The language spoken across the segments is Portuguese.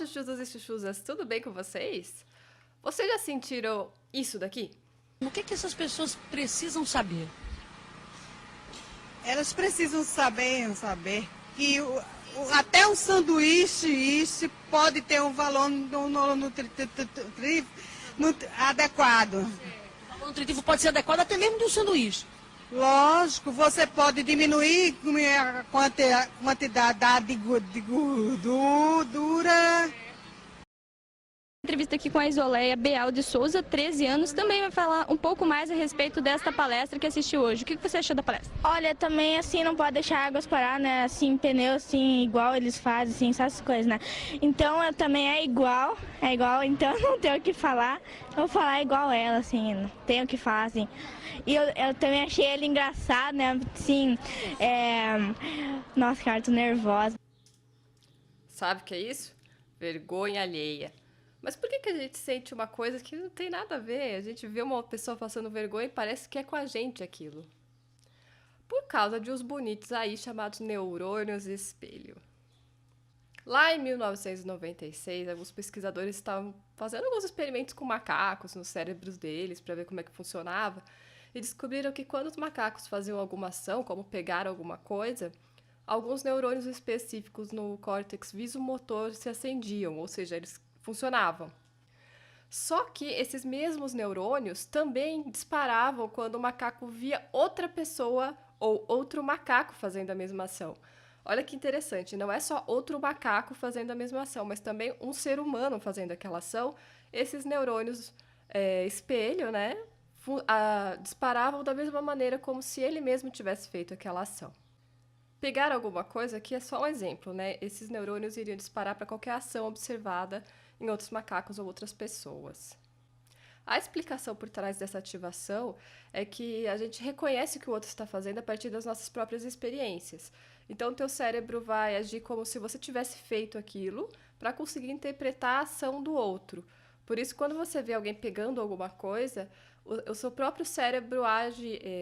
chuchus e chuchusas, tudo bem com vocês? Vocês já sentiram isso daqui? O que essas pessoas precisam saber? Elas precisam saber que até um sanduíche isso pode ter um valor adequado. O valor nutritivo pode ser adequado até mesmo de um sanduíche. Lógico, você pode diminuir a quantidade de gordura. Entrevista aqui com a Isoleia Beal de Souza, 13 anos, também vai falar um pouco mais a respeito desta palestra que assistiu hoje. O que você achou da palestra? Olha, também assim não pode deixar águas parar, né? Assim, pneu assim, igual eles fazem, assim, essas coisas, né? Então eu também é igual, então eu não tenho o que falar. Eu vou falar igual ela, assim, não tenho o que falar, assim. E eu também achei ele engraçado, né? Assim, nossa, cara, tô nervosa. Sabe o que é isso? Vergonha alheia. Mas por que a gente sente uma coisa que não tem nada a ver? A gente vê uma pessoa passando vergonha e parece que é com a gente aquilo. Por causa de uns bonitos aí chamados neurônios espelho. Lá em 1996, alguns pesquisadores estavam fazendo alguns experimentos com macacos nos cérebros deles para ver como é que funcionava e descobriram que quando os macacos faziam alguma ação, como pegar alguma coisa, alguns neurônios específicos no córtex visomotor se acendiam, ou seja, eles funcionavam. Só que esses mesmos neurônios também disparavam quando o macaco via outra pessoa ou outro macaco fazendo a mesma ação. Olha que interessante, não é só outro macaco fazendo a mesma ação, mas também um ser humano fazendo aquela ação. Esses neurônios espelho, né, disparavam da mesma maneira como se ele mesmo tivesse feito aquela ação. Pegar alguma coisa aqui é só um exemplo, né? Esses neurônios iriam disparar para qualquer ação observada em outros macacos ou outras pessoas. A explicação por trás dessa ativação é que a gente reconhece o que o outro está fazendo a partir das nossas próprias experiências. Então, o teu cérebro vai agir como se você tivesse feito aquilo para conseguir interpretar a ação do outro. Por isso, quando você vê alguém pegando alguma coisa, o seu próprio cérebro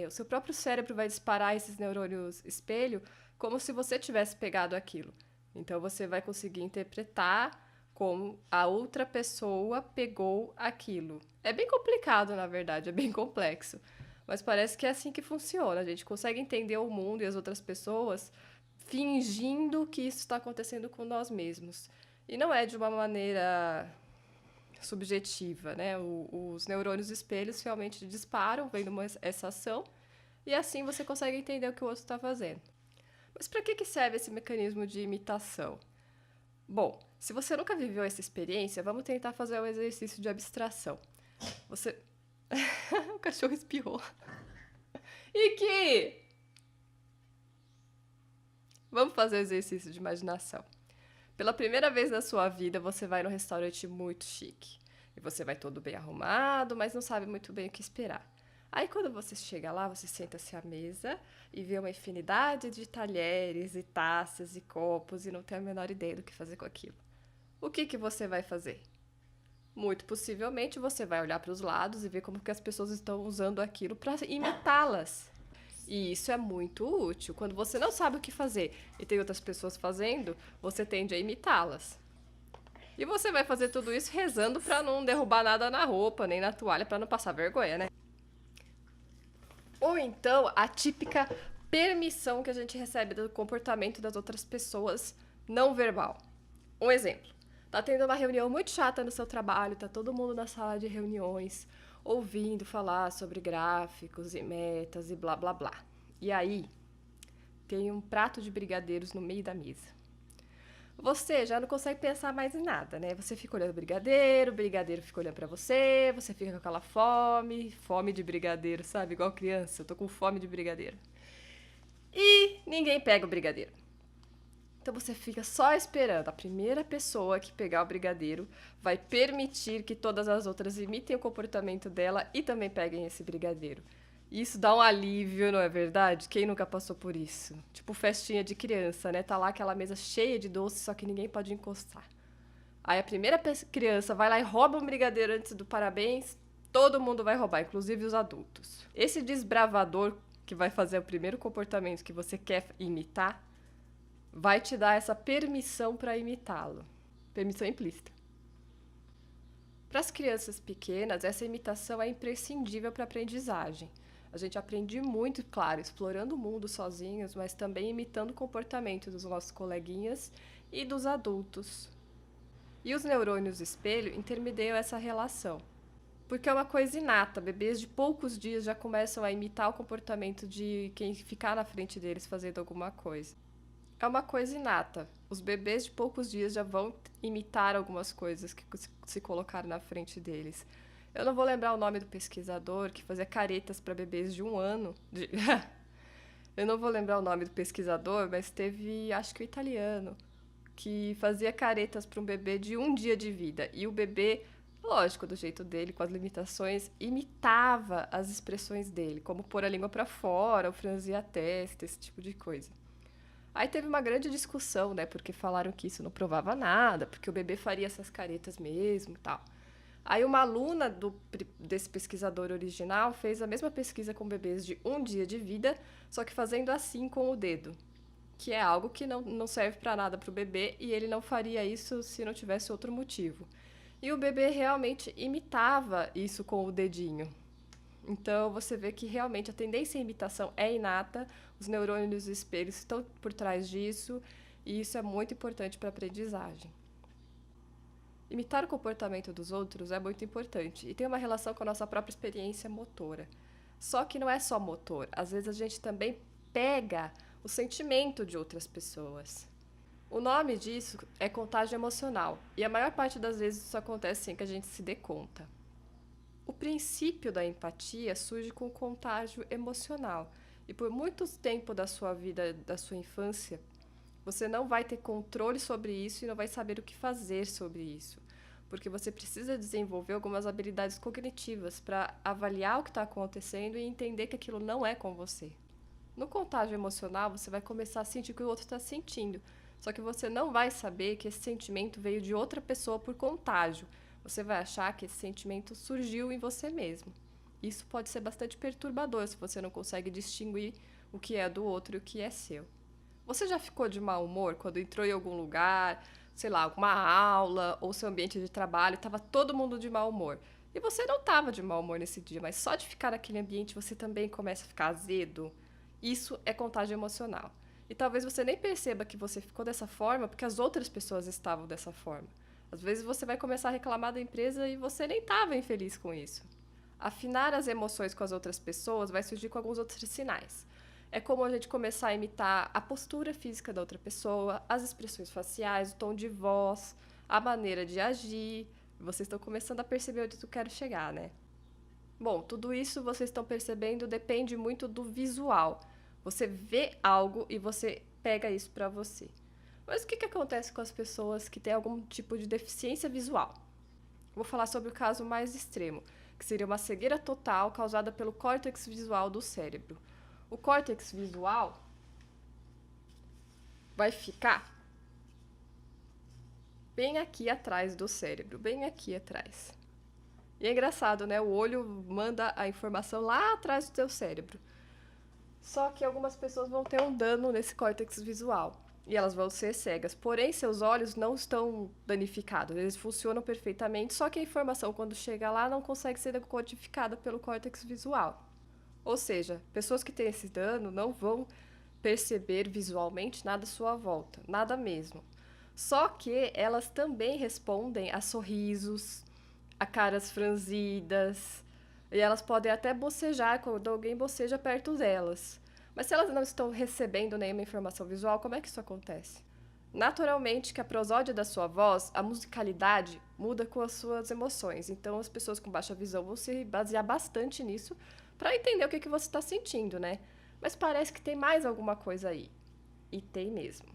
o seu próprio cérebro vai disparar esses neurônios espelho como se você tivesse pegado aquilo. Então, você vai conseguir interpretar como a outra pessoa pegou aquilo. É bem complicado, na verdade, é bem complexo. Mas parece que é assim que funciona. A gente consegue entender o mundo e as outras pessoas fingindo que isso está acontecendo com nós mesmos. E não é de uma maneira subjetiva, né? Os neurônios espelhos realmente disparam vendo essa ação e assim você consegue entender o que o outro está fazendo. Mas para que serve esse mecanismo de imitação? Bom, se você nunca viveu essa experiência, vamos tentar fazer um exercício de abstração. Você... O cachorro espirrou. Iki! Vamos fazer o exercício de imaginação. Pela primeira vez na sua vida, você vai num restaurante muito chique. E você vai todo bem arrumado, mas não sabe muito bem o que esperar. Aí, quando você chega lá, você senta-se à mesa e vê uma infinidade de talheres e taças e copos e não tem a menor ideia do que fazer com aquilo. O que você vai fazer? Muito possivelmente, você vai olhar para os lados e ver como que as pessoas estão usando aquilo para imitá-las. E isso é muito útil. Quando você não sabe o que fazer e tem outras pessoas fazendo, você tende a imitá-las. E você vai fazer tudo isso rezando para não derrubar nada na roupa, nem na toalha, para não passar vergonha, né? Ou então, a típica permissão que a gente recebe do comportamento das outras pessoas não verbal. Um exemplo. Tá tendo uma reunião muito chata no seu trabalho, tá todo mundo na sala de reuniões, ouvindo falar sobre gráficos e metas e blá blá blá. E aí, tem um prato de brigadeiros no meio da mesa. Você já não consegue pensar mais em nada, né? Você fica olhando o brigadeiro fica olhando pra você fica com aquela fome de brigadeiro, sabe? Igual criança, eu tô com fome de brigadeiro. E ninguém pega o brigadeiro. Então você fica só esperando. A primeira pessoa que pegar o brigadeiro vai permitir que todas as outras imitem o comportamento dela e também peguem esse brigadeiro. Isso dá um alívio, não é verdade? Quem nunca passou por isso? Tipo festinha de criança, né? Tá lá aquela mesa cheia de doces, só que ninguém pode encostar. Aí a primeira criança vai lá e rouba um brigadeiro antes do parabéns, todo mundo vai roubar, inclusive os adultos. Esse desbravador que vai fazer o primeiro comportamento que você quer imitar, vai te dar essa permissão para imitá-lo. permissão implícita. Para as crianças pequenas, essa imitação é imprescindível para a aprendizagem. A gente aprende muito, claro, explorando o mundo sozinhos, mas também imitando o comportamento dos nossos coleguinhas e dos adultos. E os neurônios espelho intermediam essa relação. Porque é uma coisa inata, bebês de poucos dias já começam a imitar o comportamento de quem ficar na frente deles fazendo alguma coisa. É uma coisa inata. Os bebês de poucos dias já vão imitar algumas coisas que se colocaram na frente deles. Eu não vou lembrar o nome do pesquisador que fazia caretas para bebês de 1 ano. Eu não vou lembrar o nome do pesquisador, mas teve, acho que o italiano, que fazia caretas para um bebê de 1 dia de vida. E o bebê, lógico, do jeito dele, com as limitações, imitava as expressões dele, como pôr a língua para fora, ou franzir a testa, esse tipo de coisa. Aí teve uma grande discussão, né? Porque falaram que isso não provava nada, porque o bebê faria essas caretas mesmo e tal. Aí uma aluna desse pesquisador original fez a mesma pesquisa com bebês de 1 dia de vida, só que fazendo assim com o dedo, que é algo que não serve para nada para o bebê, e ele não faria isso se não tivesse outro motivo. E o bebê realmente imitava isso com o dedinho. Então, você vê que realmente a tendência à imitação é inata, os neurônios espelhos estão por trás disso, e isso é muito importante para a aprendizagem. Imitar o comportamento dos outros é muito importante e tem uma relação com a nossa própria experiência motora. Só que não é só motor, às vezes a gente também pega o sentimento de outras pessoas. O nome disso é contágio emocional, e a maior parte das vezes isso acontece sem que a gente se dê conta. O princípio da empatia surge com o contágio emocional, e por muito tempo da sua vida, da sua infância, você não vai ter controle sobre isso e não vai saber o que fazer sobre isso, porque você precisa desenvolver algumas habilidades cognitivas para avaliar o que está acontecendo e entender que aquilo não é com você. No contágio emocional, você vai começar a sentir o que o outro está sentindo, só que você não vai saber que esse sentimento veio de outra pessoa por contágio. Você vai achar que esse sentimento surgiu em você mesmo. Isso pode ser bastante perturbador se você não consegue distinguir o que é do outro e o que é seu. Você já ficou de mau humor quando entrou em algum lugar, sei lá, alguma aula ou seu ambiente de trabalho, estava todo mundo de mau humor? E você não estava de mau humor nesse dia, mas só de ficar naquele ambiente você também começa a ficar azedo. Isso é contágio emocional. E talvez você nem perceba que você ficou dessa forma porque as outras pessoas estavam dessa forma. Às vezes você vai começar a reclamar da empresa e você nem estava infeliz com isso. Afinar as emoções com as outras pessoas vai surgir com alguns outros sinais. É como a gente começar a imitar a postura física da outra pessoa, as expressões faciais, o tom de voz, a maneira de agir. Vocês estão começando a perceber onde eu quero chegar, né? Bom, tudo isso vocês estão percebendo depende muito do visual. Você vê algo e você pega isso para você. Mas o que acontece com as pessoas que têm algum tipo de deficiência visual? Vou falar sobre o caso mais extremo, que seria uma cegueira total causada pelo córtex visual do cérebro. O córtex visual vai ficar bem aqui atrás do cérebro, bem aqui atrás. E é engraçado, né? O olho manda a informação lá atrás do teu cérebro. Só que algumas pessoas vão ter um dano nesse córtex visual. E elas vão ser cegas. Porém, seus olhos não estão danificados. Eles funcionam perfeitamente, só que a informação, quando chega lá, não consegue ser decodificada pelo córtex visual. Ou seja, pessoas que têm esse dano não vão perceber visualmente nada à sua volta. Nada mesmo. Só que elas também respondem a sorrisos, a caras franzidas. E elas podem até bocejar quando alguém boceja perto delas. Mas se elas não estão recebendo nenhuma informação visual, como é que isso acontece? Naturalmente, que a prosódia da sua voz, a musicalidade, muda com as suas emoções. Então, as pessoas com baixa visão vão se basear bastante nisso para entender o que você está sentindo, né? Mas parece que tem mais alguma coisa aí. E tem mesmo.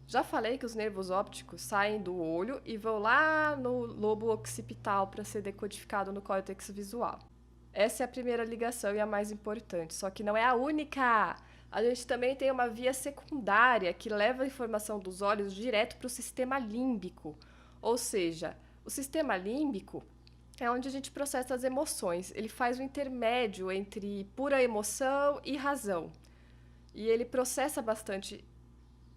Já falei que os nervos ópticos saem do olho e vão lá no lobo occipital para ser decodificado no córtex visual. Essa é a primeira ligação e a mais importante, só que não é a única. A gente também tem uma via secundária que leva a informação dos olhos direto para o sistema límbico. Ou seja, o sistema límbico é onde a gente processa as emoções. Ele faz o intermédio entre pura emoção e razão. E ele processa bastante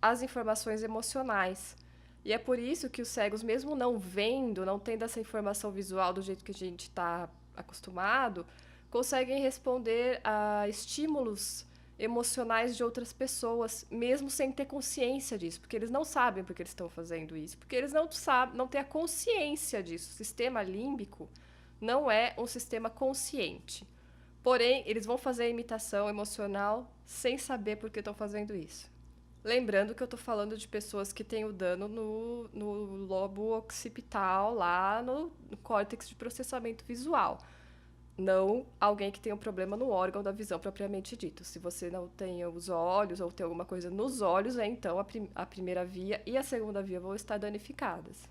as informações emocionais. E é por isso que os cegos, mesmo não vendo, não tendo essa informação visual do jeito que a gente está acostumado, conseguem responder a estímulos emocionais de outras pessoas, mesmo sem ter consciência disso, porque eles não sabem porque eles estão fazendo isso, porque eles não têm a consciência disso. O sistema límbico não é um sistema consciente. Porém, eles vão fazer a imitação emocional sem saber por que estão fazendo isso. Lembrando que eu estou falando de pessoas que têm o dano no lobo occipital, lá no córtex de processamento visual. Não alguém que tem um problema no órgão da visão propriamente dito. Se você não tem os olhos ou tem alguma coisa nos olhos, então a primeira via e a segunda via vão estar danificadas.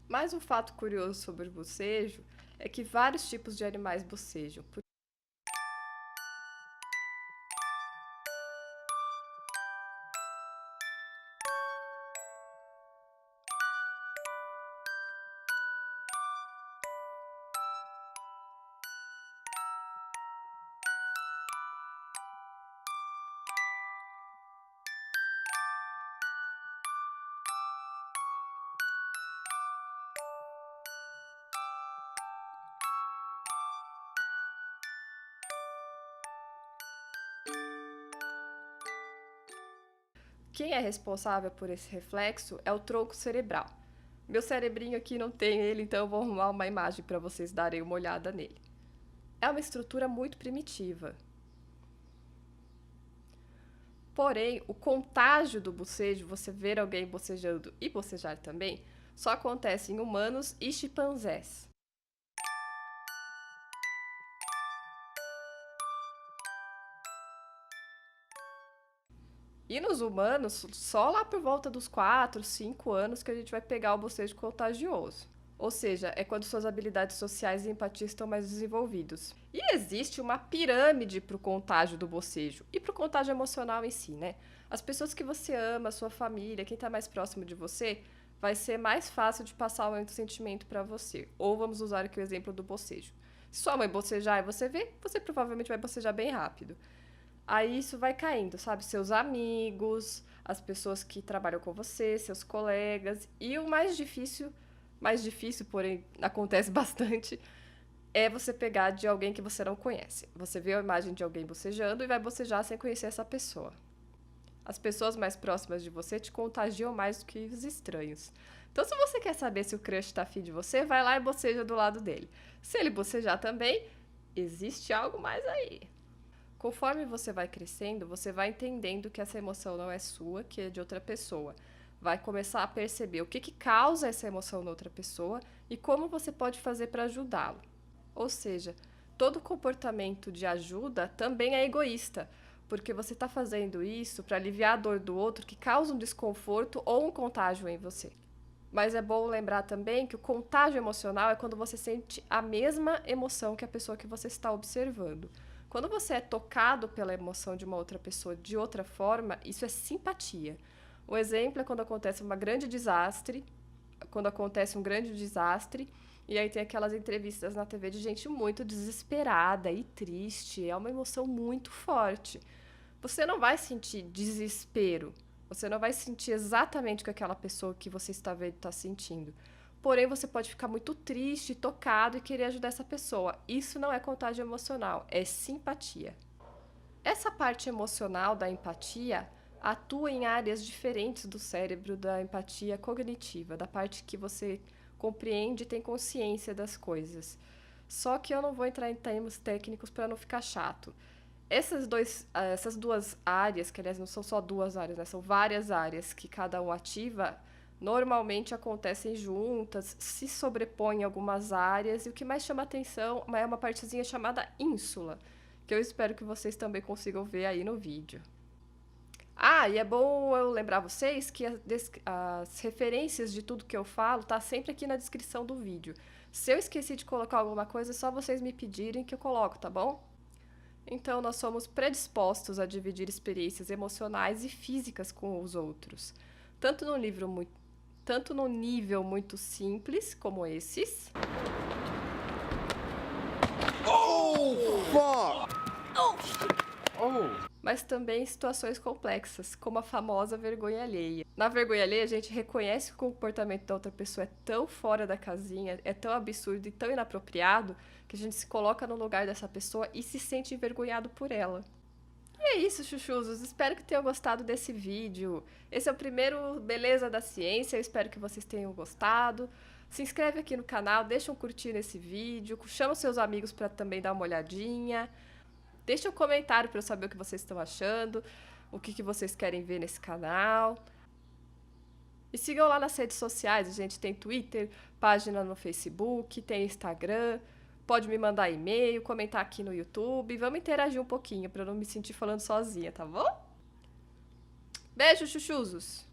Mas um fato curioso sobre o bocejo é que vários tipos de animais bocejam. Quem é responsável por esse reflexo é o tronco cerebral. Meu cerebrinho aqui não tem ele, então eu vou arrumar uma imagem para vocês darem uma olhada nele. É uma estrutura muito primitiva. Porém, o contágio do bocejo, você ver alguém bocejando e bocejar também, só acontece em humanos e chimpanzés. E nos humanos, só lá por volta dos 4, 5 anos que a gente vai pegar o bocejo contagioso. Ou seja, é quando suas habilidades sociais e empatia estão mais desenvolvidos. E existe uma pirâmide para o contágio do bocejo e para o contágio emocional em si, né? As pessoas que você ama, a sua família, quem está mais próximo de você, vai ser mais fácil de passar o sentimento para você. Ou vamos usar aqui o exemplo do bocejo. Se sua mãe bocejar e você vê, você provavelmente vai bocejar bem rápido. Aí isso vai caindo, sabe? Seus amigos, as pessoas que trabalham com você, seus colegas. E o mais difícil, porém acontece bastante, é você pegar de alguém que você não conhece. Você vê a imagem de alguém bocejando e vai bocejar sem conhecer essa pessoa. As pessoas mais próximas de você te contagiam mais do que os estranhos. Então, se você quer saber se o crush tá afim de você, vai lá e boceja do lado dele. Se ele bocejar também, existe algo mais aí. Conforme você vai crescendo, você vai entendendo que essa emoção não é sua, que é de outra pessoa. Vai começar a perceber o que causa essa emoção na outra pessoa e como você pode fazer para ajudá-lo. Ou seja, todo comportamento de ajuda também é egoísta, porque você está fazendo isso para aliviar a dor do outro que causa um desconforto ou um contágio em você. Mas é bom lembrar também que o contágio emocional é quando você sente a mesma emoção que a pessoa que você está observando. Quando você é tocado pela emoção de uma outra pessoa de outra forma, isso é simpatia. Um exemplo é quando acontece um grande desastre, e aí tem aquelas entrevistas na TV de gente muito desesperada e triste, é uma emoção muito forte. Você não vai sentir desespero, você não vai sentir exatamente o que aquela pessoa que você está vendo está sentindo. Porém, você pode ficar muito triste, tocado e querer ajudar essa pessoa. Isso não é contágio emocional, é simpatia. Essa parte emocional da empatia atua em áreas diferentes do cérebro da empatia cognitiva, da parte que você compreende e tem consciência das coisas. Só que eu não vou entrar em termos técnicos para não ficar chato. Essas duas áreas, que aliás não são só duas áreas, né? São várias áreas que cada um ativa, normalmente acontecem juntas, se sobrepõem em algumas áreas, e o que mais chama atenção é uma partezinha chamada ínsula, que eu espero que vocês também consigam ver aí no vídeo. E é bom eu lembrar vocês que as referências de tudo que eu falo tá sempre aqui na descrição do vídeo. Se eu esqueci de colocar alguma coisa, é só vocês me pedirem que eu coloco, tá bom? Então, nós somos predispostos a dividir experiências emocionais e físicas com os outros, tanto no nível muito simples, como esses, mas também em situações complexas, como a famosa vergonha alheia. Na vergonha alheia, a gente reconhece que o comportamento da outra pessoa é tão fora da casinha, é tão absurdo e tão inapropriado, que a gente se coloca no lugar dessa pessoa e se sente envergonhado por ela. E é isso, chuchuzos. Espero que tenham gostado desse vídeo. Esse é o primeiro Beleza da Ciência. Eu espero que vocês tenham gostado. Se inscreve aqui no canal, deixa um curtir nesse vídeo, chama os seus amigos para também dar uma olhadinha. Deixa um comentário para eu saber o que vocês estão achando, o que vocês querem ver nesse canal. E sigam lá nas redes sociais, a gente tem Twitter, página no Facebook, tem Instagram. Pode me mandar e-mail, comentar aqui no YouTube. Vamos interagir um pouquinho para eu não me sentir falando sozinha, tá bom? Beijo, chuchuzos!